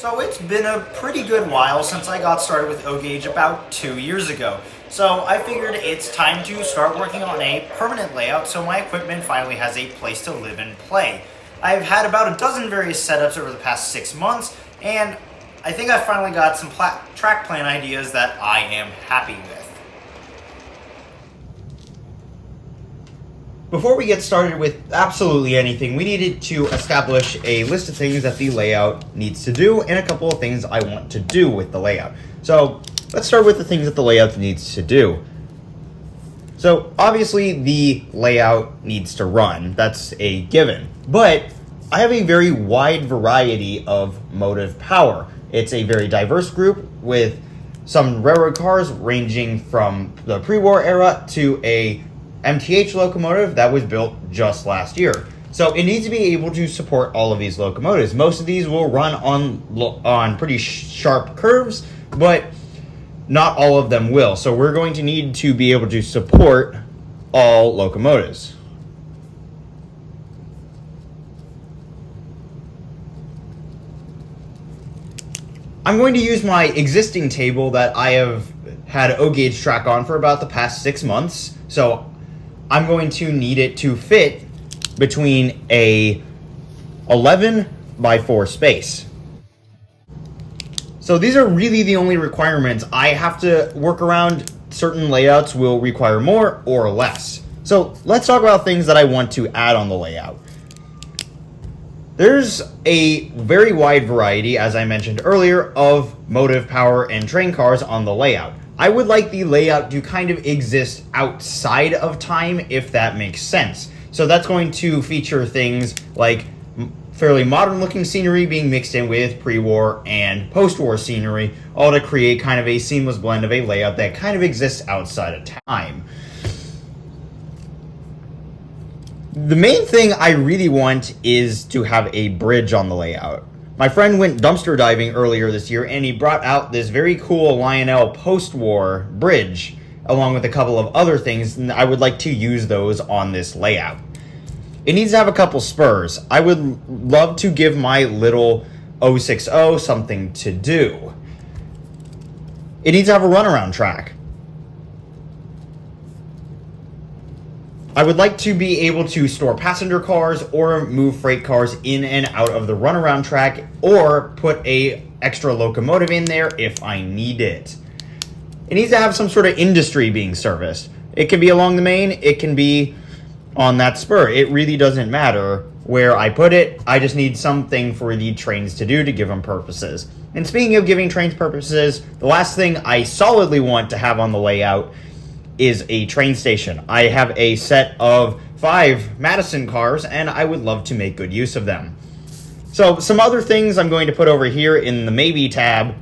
So it's been a pretty good while since I got started with O-Gauge about 2 years ago. So I figured it's time to start working on a permanent layout so my equipment finally has a place to live and play. I've had about a dozen various setups over the past 6 months, and I think I finally got some track plan ideas that I am happy with. Before we get started with absolutely anything, we needed to establish a list of things that the layout needs to do and a couple of things I want to do with the layout. So let's start with the things that the layout needs to do. So obviously the layout needs to run, that's a given, but I have a very wide variety of motive power. It's a very diverse group with some railroad cars ranging from the pre-war era to a MTH locomotive that was built just last year. So it needs to be able to support all of these locomotives. Most of these will run on pretty sharp curves, but not all of them will. So we're going to need to be able to support all locomotives. I'm going to use my existing table that I have had O-Gauge track on for about the past 6 months. So I'm going to need it to fit between a 11 by 4 space. So these are really the only requirements. I have to work around. Certain layouts will require more or less. So let's talk about things that I want to add on the layout. There's a very wide variety, as I mentioned earlier, of motive power and train cars on the layout. I would like the layout to kind of exist outside of time, if that makes sense. So that's going to feature things like fairly modern looking scenery being mixed in with pre-war and post-war scenery, all to create kind of a seamless blend of a layout that kind of exists outside of time. The main thing I really want is to have a bridge on the layout. My friend went dumpster diving earlier this year and he brought out this very cool Lionel post-war bridge along with a couple of other things, and I would like to use those on this layout. It needs to have a couple spurs. I would love to give my little 060 something to do. It needs to have a runaround track. I would like to be able to store passenger cars or move freight cars in and out of the runaround track, or put a extra locomotive in there if I need it. It needs to have some sort of industry being serviced. It can be along the main, it can be on that spur. It really doesn't matter where I put it. I just need something for the trains to do to give them purposes. And speaking of giving trains purposes, the last thing I solidly want to have on the layout is a train station. I have a set of 5 Madison cars and I would love to make good use of them. So some other things I'm going to put over here in the maybe tab.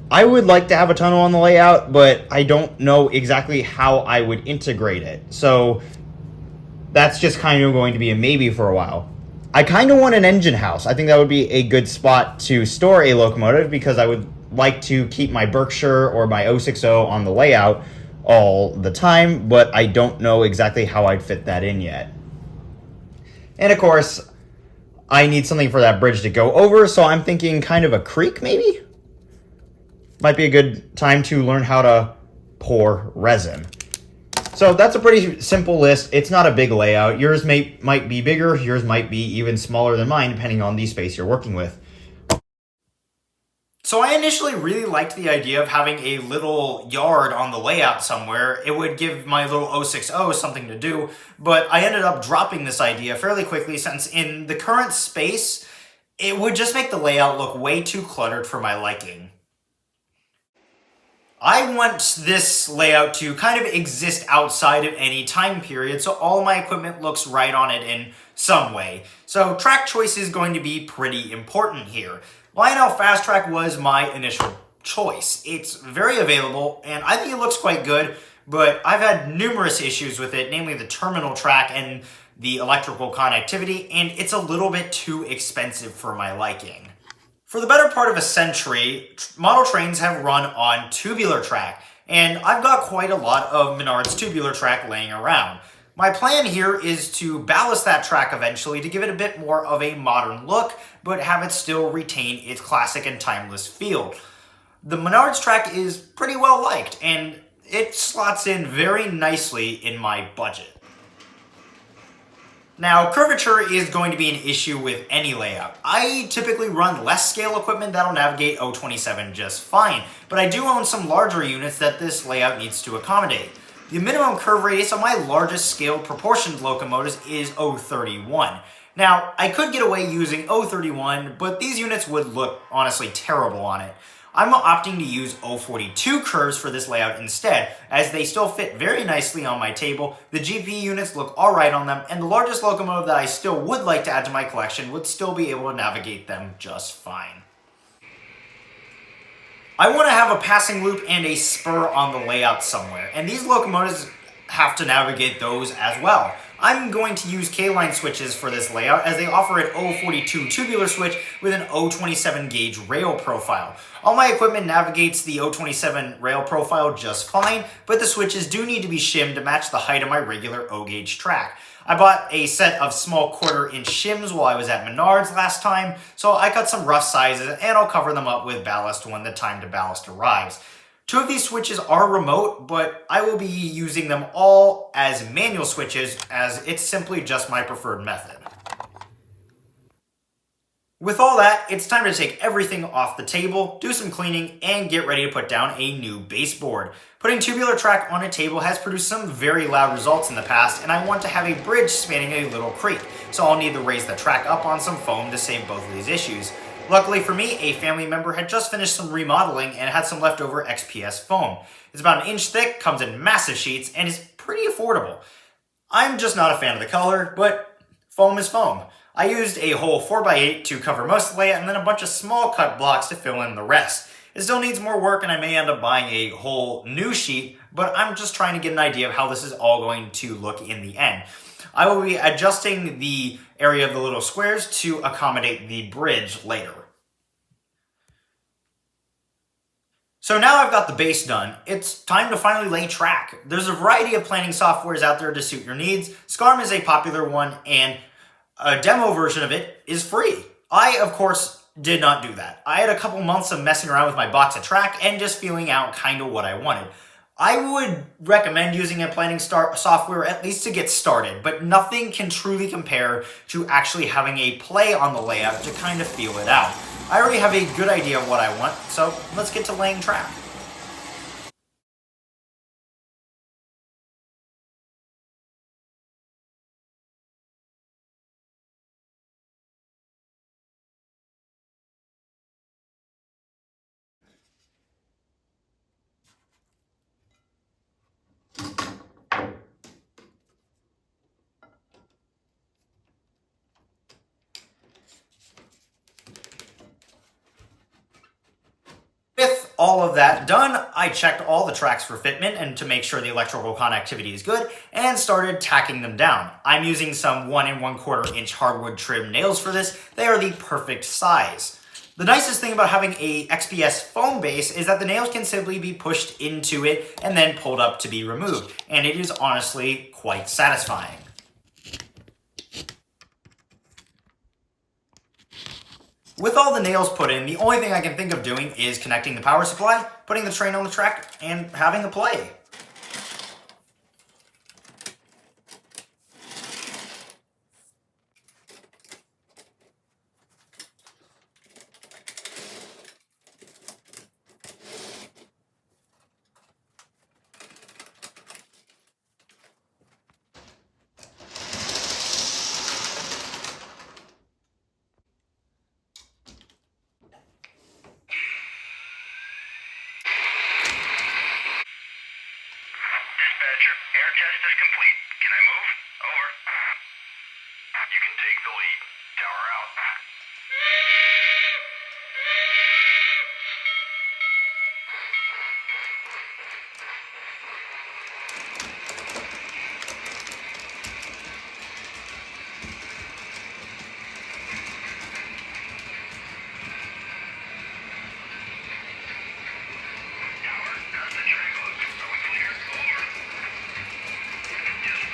I would like to have a tunnel on the layout, but I don't know exactly how I would integrate it. So that's just kind of going to be a maybe for a while. I kind of want an engine house. I think that would be a good spot to store a locomotive because I would like to keep my Berkshire or my 060 on the layout all the time, but I don't know exactly how I'd fit that in yet. And of course, I need something for that bridge to go over, so I'm thinking kind of a creek maybe? Might be a good time to learn how to pour resin. So that's a pretty simple list. It's not a big layout. Yours might be bigger, yours might be even smaller than mine, depending on the space you're working with. So I initially really liked the idea of having a little yard on the layout somewhere. It would give my little 060 something to do, but I ended up dropping this idea fairly quickly since in the current space, it would just make the layout look way too cluttered for my liking. I want this layout to kind of exist outside of any time period, so all my equipment looks right on it in some way. So track choice is going to be pretty important here. Lionel Fast Track was my initial choice. It's very available, and I think it looks quite good, but I've had numerous issues with it, namely the terminal track and the electrical connectivity, and it's a little bit too expensive for my liking. For the better part of a century, model trains have run on tubular track, and I've got quite a lot of Menards tubular track laying around. My plan here is to ballast that track eventually to give it a bit more of a modern look, but have it still retain its classic and timeless feel. The Menards track is pretty well liked, and it slots in very nicely in my budget. Now, curvature is going to be an issue with any layout. I typically run less scale equipment that'll navigate 027 just fine, but I do own some larger units that this layout needs to accommodate. The minimum curve radius on my largest scale proportioned locomotives is 031. Now, I could get away using 031, but these units would look honestly terrible on it. I'm opting to use 042 curves for this layout instead, as they still fit very nicely on my table, the GP units look alright on them, and the largest locomotive that I still would like to add to my collection would still be able to navigate them just fine. I want to have a passing loop and a spur on the layout somewhere, and these locomotives have to navigate those as well. I'm going to use K-line switches for this layout as they offer an 042 tubular switch with an 027 gauge rail profile. All my equipment navigates the 027 rail profile just fine, but the switches do need to be shimmed to match the height of my regular O gauge track. I bought a set of small 1/4 inch shims while I was at Menards last time, so I cut some rough sizes and I'll cover them up with ballast when the time to ballast arrives. 2 of these switches are remote, but I will be using them all as manual switches as it's simply just my preferred method. With all that, it's time to take everything off the table, do some cleaning, and get ready to put down a new baseboard. Putting tubular track on a table has produced some very loud results in the past, and I want to have a bridge spanning a little creek, so I'll need to raise the track up on some foam to save both of these issues. Luckily for me, a family member had just finished some remodeling and had some leftover XPS foam. It's about 1 inch thick, comes in massive sheets, and is pretty affordable. I'm just not a fan of the color, but foam is foam. I used a whole 4x8 to cover most of the layout and then a bunch of small cut blocks to fill in the rest. It still needs more work and I may end up buying a whole new sheet, but I'm just trying to get an idea of how this is all going to look in the end. I will be adjusting the area of the little squares to accommodate the bridge later. So now I've got the base done, it's time to finally lay track. There's a variety of planning softwares out there to suit your needs. SCARM is a popular one, and a demo version of it is free. I, of course, did not do that. I had a couple months of messing around with my box of track and just feeling out kind of what I wanted. I would recommend using a planning software at least to get started, but nothing can truly compare to actually having a play on the layout to kind of feel it out. I already have a good idea of what I want, so let's get to laying track. With all of that done, I checked all the tracks for fitment and to make sure the electrical connectivity is good, and started tacking them down. I'm using some 1 1/4 inch hardwood trim nails for this. They are the perfect size. The nicest thing about having a XPS foam base is that the nails can simply be pushed into it and then pulled up to be removed, and it is honestly quite satisfying. With all the nails put in, the only thing I can think of doing is connecting the power supply, putting the train on the track, and having a play. Dispatcher, air test is complete. Can I move? Over. You can take the lead. Tower out. Tower, how's the track look? Are we clear? Over. Just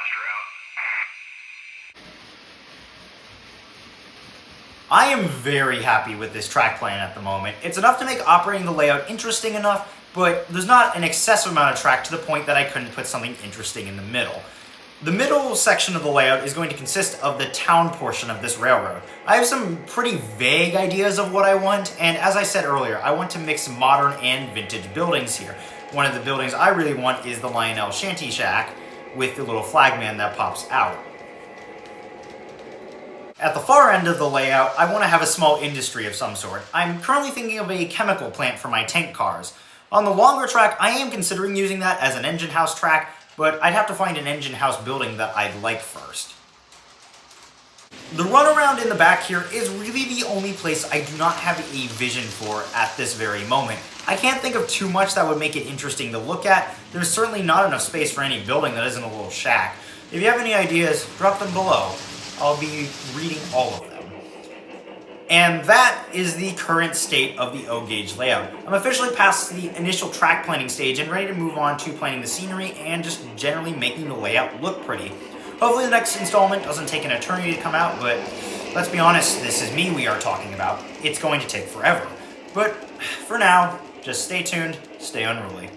Buster out. I am very happy with this track plan at the moment. It's enough to make operating the layout interesting enough, but there's not an excessive amount of track to the point that I couldn't put something interesting in the middle. The middle section of the layout is going to consist of the town portion of this railroad. I have some pretty vague ideas of what I want, and as I said earlier, I want to mix modern and vintage buildings here. One of the buildings I really want is the Lionel Shanty Shack with the little flagman that pops out. At the far end of the layout, I want to have a small industry of some sort. I'm currently thinking of a chemical plant for my tank cars. On the longer track, I am considering using that as an engine house track, but I'd have to find an engine house building that I'd like first. The runaround in the back here is really the only place I do not have a vision for at this very moment. I can't think of too much that would make it interesting to look at. There's certainly not enough space for any building that isn't a little shack. If you have any ideas, drop them below. I'll be reading all of them. And that is the current state of the O-Gauge layout. I'm officially past the initial track planning stage and ready to move on to planning the scenery and just generally making the layout look pretty. Hopefully the next installment doesn't take an eternity to come out, but let's be honest, this is me we are talking about. It's going to take forever. But for now, just stay tuned, stay unruly.